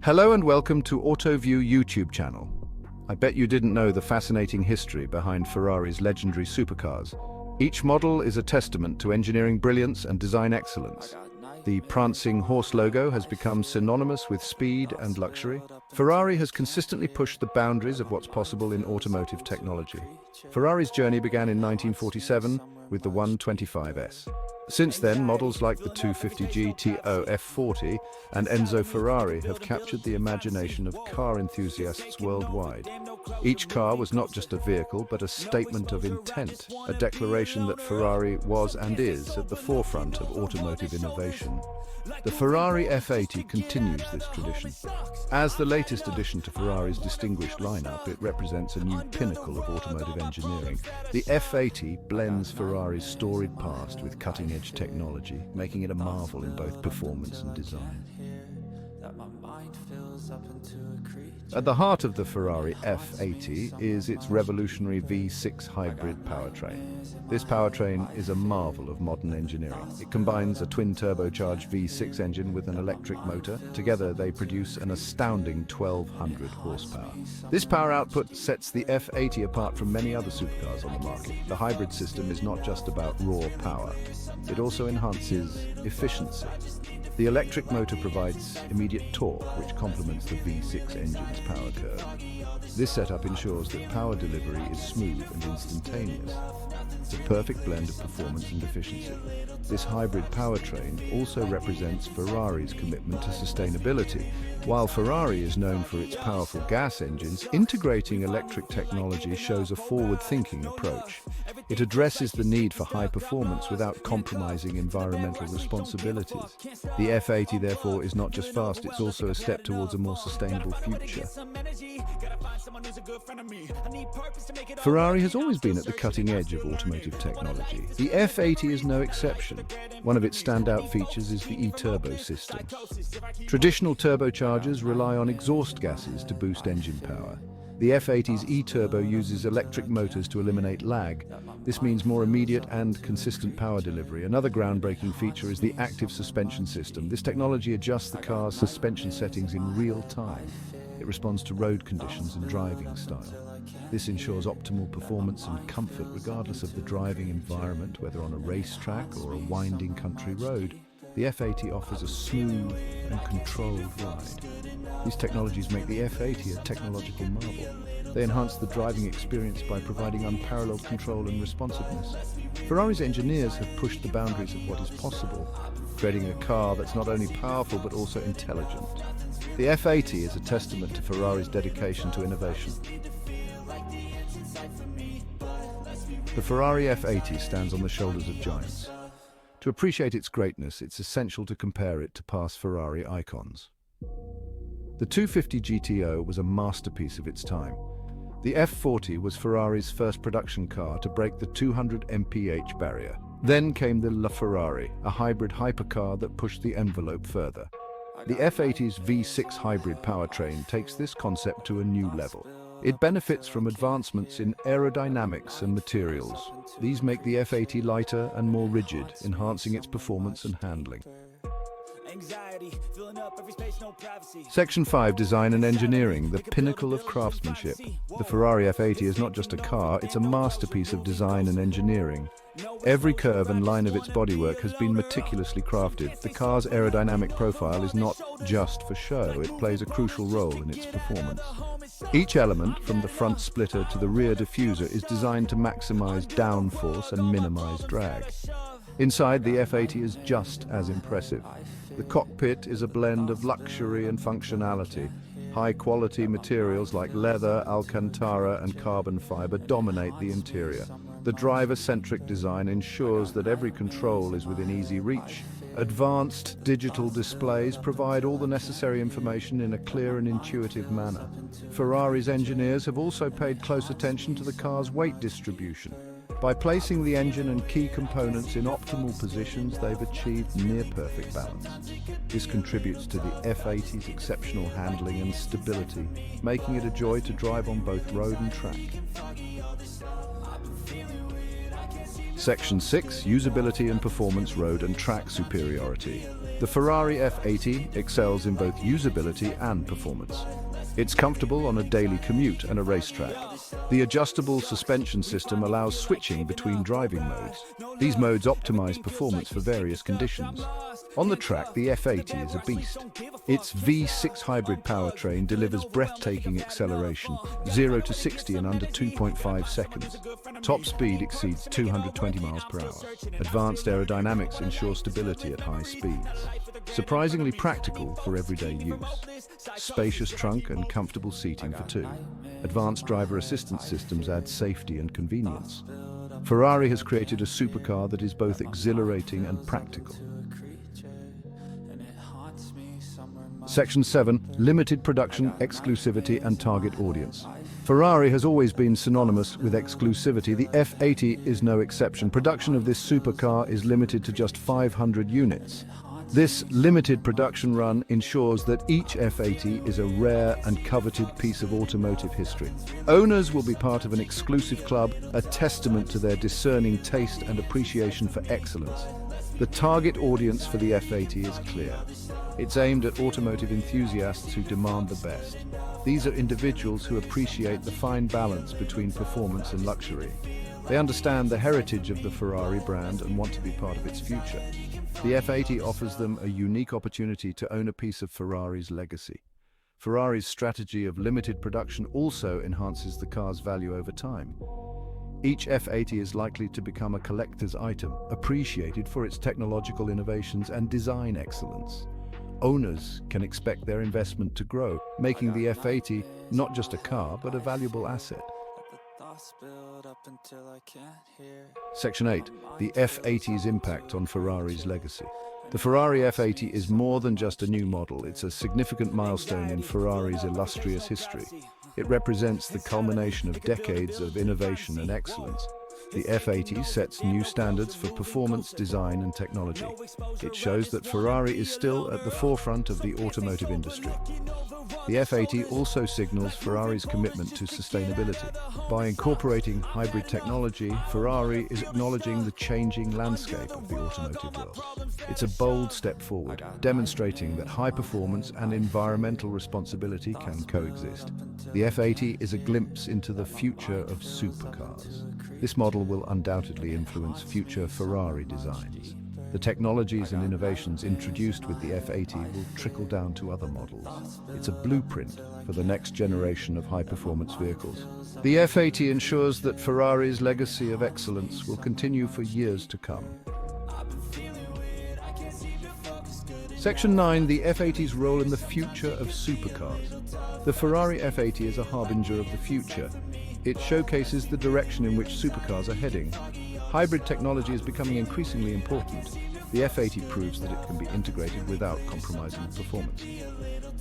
Hello and welcome to AutoView YouTube channel. I bet you didn't know the fascinating history behind Ferrari's legendary supercars. Each model is a testament to engineering brilliance and design excellence. The prancing horse logo has become synonymous with speed and luxury. Ferrari has consistently pushed the boundaries of what's possible in automotive technology. Ferrari's journey began in 1947 with the 125S. Since then, models like the 250 GTO F80 and Enzo Ferrari have captured the imagination of car enthusiasts worldwide. Each car was not just a vehicle, but a statement of intent, a declaration that Ferrari was and is at the forefront of automotive innovation. The Ferrari F80 continues this tradition. As the latest addition to Ferrari's distinguished lineup, it represents a new pinnacle of automotive engineering. The F80 blends Ferrari's storied past with cutting-edge technology, making it a marvel in both performance and design. At the heart of the Ferrari F80 is its revolutionary V6 hybrid powertrain. This powertrain is a marvel of modern engineering. It combines a twin-turbocharged V6 engine with an electric motor. Together they produce an astounding 1,200 horsepower. This power output sets the F80 apart from many other supercars on the market. The hybrid system is not just about raw power. It also enhances efficiency. The electric motor provides immediate torque, which complements the V6 engine's power curve. This setup ensures that power delivery is smooth and instantaneous. It's a perfect blend of performance and efficiency. This hybrid powertrain also represents Ferrari's commitment to sustainability. While Ferrari is known for its powerful gas engines, integrating electric technology shows a forward-thinking approach. It addresses the need for high performance without compromising environmental responsibilities. The F80, therefore, is not just fast, it's also a step towards a more sustainable future. Ferrari has always been at the cutting edge of automotive technology. The F80 is no exception. One of its standout features is the e-turbo system. Traditional turbochargers rely on exhaust gases to boost engine power. The F80's e-turbo uses electric motors to eliminate lag. This means more immediate and consistent power delivery. Another groundbreaking feature is the active suspension system. This technology adjusts the car's suspension settings in real time. It responds to road conditions and driving style. This ensures optimal performance and comfort regardless of the driving environment, whether on a racetrack or a winding country road. The F80 offers a smooth and controlled ride. These technologies make the F80 a technological marvel. They enhance the driving experience by providing unparalleled control and responsiveness. Ferrari's engineers have pushed the boundaries of what is possible, creating a car that's not only powerful but also intelligent. The F80 is a testament to Ferrari's dedication to innovation. The Ferrari F80 stands on the shoulders of giants. To appreciate its greatness, it's essential to compare it to past Ferrari icons. The 250 GTO was a masterpiece of its time. The F40 was Ferrari's first production car to break the 200 mph barrier. Then came the LaFerrari, a hybrid hypercar that pushed the envelope further. The F80's V6 hybrid powertrain takes this concept to a new level. It benefits from advancements in aerodynamics and materials. These make the F80 lighter and more rigid, enhancing its performance and handling. Section 5, Design and Engineering, the Pinnacle of Craftsmanship. The Ferrari F80 is not just a car, it's a masterpiece of design and engineering. Every curve and line of its bodywork has been meticulously crafted. The car's aerodynamic profile is not just for show, it plays a crucial role in its performance. Each element, from the front splitter to the rear diffuser, is designed to maximize downforce and minimize drag. Inside, the F80 is just as impressive. The cockpit is a blend of luxury and functionality. High-quality materials like leather, alcantara, and carbon fiber dominate the interior. The driver-centric design ensures that every control is within easy reach. Advanced digital displays provide all the necessary information in a clear and intuitive manner. Ferrari's engineers have also paid close attention to the car's weight distribution. By placing the engine and key components in optimal positions, they've achieved near-perfect balance. This contributes to the F80's exceptional handling and stability, making it a joy to drive on both road and track. Section 6, Usability and Performance, Road and Track Superiority. The Ferrari F80 excels in both usability and performance. It's comfortable on a daily commute and a racetrack. The adjustable suspension system allows switching between driving modes. These modes optimize performance for various conditions. On the track, the F80 is a beast. Its V6 hybrid powertrain delivers breathtaking acceleration, 0 to 60 in under 2.5 seconds. Top speed exceeds 220 miles per hour. Advanced aerodynamics ensure stability at high speeds. Surprisingly practical for everyday use. Spacious trunk and comfortable seating for two. Advanced driver assistance systems add safety and convenience. Ferrari has created a supercar that is both exhilarating and practical. Section 7. Limited production, exclusivity and target audience. Ferrari has always been synonymous with exclusivity. The F80 is no exception. Production of this supercar is limited to just 500 units. This limited production run ensures that each F80 is a rare and coveted piece of automotive history. Owners will be part of an exclusive club, a testament to their discerning taste and appreciation for excellence. The target audience for the F80 is clear. It's aimed at automotive enthusiasts who demand the best. These are individuals who appreciate the fine balance between performance and luxury. They understand the heritage of the Ferrari brand and want to be part of its future. The F80 offers them a unique opportunity to own a piece of Ferrari's legacy. Ferrari's strategy of limited production also enhances the car's value over time. Each F80 is likely to become a collector's item, appreciated for its technological innovations and design excellence. Owners can expect their investment to grow, making the F80 not just a car, but a valuable asset. Section 8. The F80's impact on Ferrari's legacy. The Ferrari F80 is more than just a new model. It's a significant milestone in Ferrari's illustrious history. It represents the culmination of decades of innovation and excellence. The F80 sets new standards for performance, design, and technology. It shows that Ferrari is still at the forefront of the automotive industry. The F80 also signals Ferrari's commitment to sustainability. By incorporating hybrid technology, Ferrari is acknowledging the changing landscape of the automotive world. It's a bold step forward, demonstrating that high performance and environmental responsibility can coexist. The F80 is a glimpse into the future of supercars. This model will undoubtedly influence future Ferrari designs. The technologies and innovations introduced with the F80 will trickle down to other models. It's a blueprint for the next generation of high-performance vehicles. The F80 ensures that Ferrari's legacy of excellence will continue for years to come. Section 9. The F80's role in the future of supercars. The Ferrari F80 is a harbinger of the future. It showcases the direction in which supercars are heading. Hybrid technology is becoming increasingly important. The F80 proves that it can be integrated without compromising performance.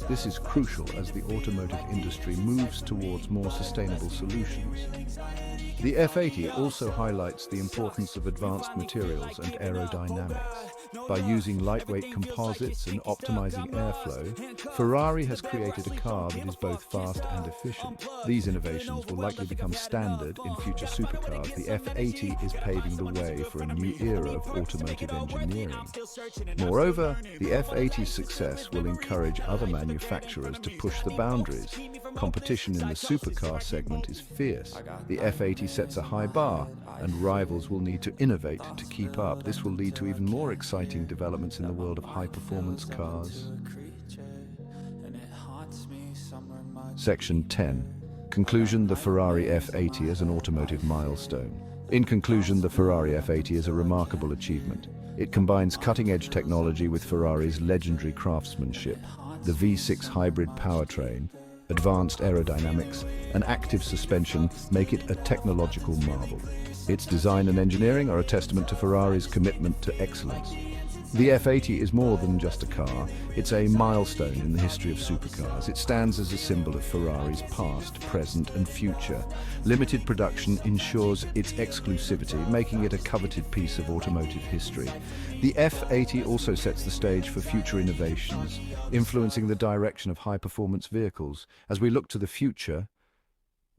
This is crucial as the automotive industry moves towards more sustainable solutions. The F80 also highlights the importance of advanced materials and aerodynamics. By using lightweight composites and optimizing airflow, Ferrari has created a car that is both fast and efficient. These innovations will likely become standard in future supercars. The F80 is paving the way for a new era of automotive engineering. Moreover, the F80's success will encourage other manufacturers to push the boundaries. Competition in the supercar segment is fierce. The F80 sets a high bar, and rivals will need to innovate to keep up. This will lead to even more exciting developments in the world of high-performance cars. Section 10. Conclusion. The Ferrari F80 as an automotive milestone. In conclusion, the Ferrari F80 is a remarkable achievement. It combines cutting-edge technology with Ferrari's legendary craftsmanship. The V6 hybrid powertrain, advanced aerodynamics, and active suspension make it a technological marvel. Its design and engineering are a testament to Ferrari's commitment to excellence. The F80 is more than just a car, it's a milestone in the history of supercars. It stands as a symbol of Ferrari's past, present, and future. Limited production ensures its exclusivity, making it a coveted piece of automotive history. The F80 also sets the stage for future innovations, influencing the direction of high-performance vehicles. As we look to the future,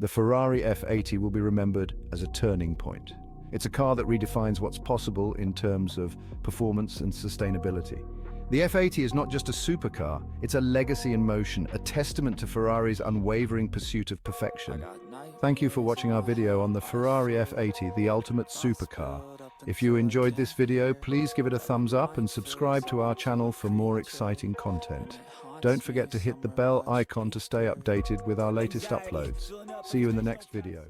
the Ferrari F80 will be remembered as a turning point. It's a car that redefines what's possible in terms of performance and sustainability. The F80 is not just a supercar, it's a legacy in motion, a testament to Ferrari's unwavering pursuit of perfection. Thank you for watching our video on the Ferrari F80, the ultimate supercar. If you enjoyed this video, please give it a thumbs up and subscribe to our channel for more exciting content. Don't forget to hit the bell icon to stay updated with our latest uploads. See you in the next video.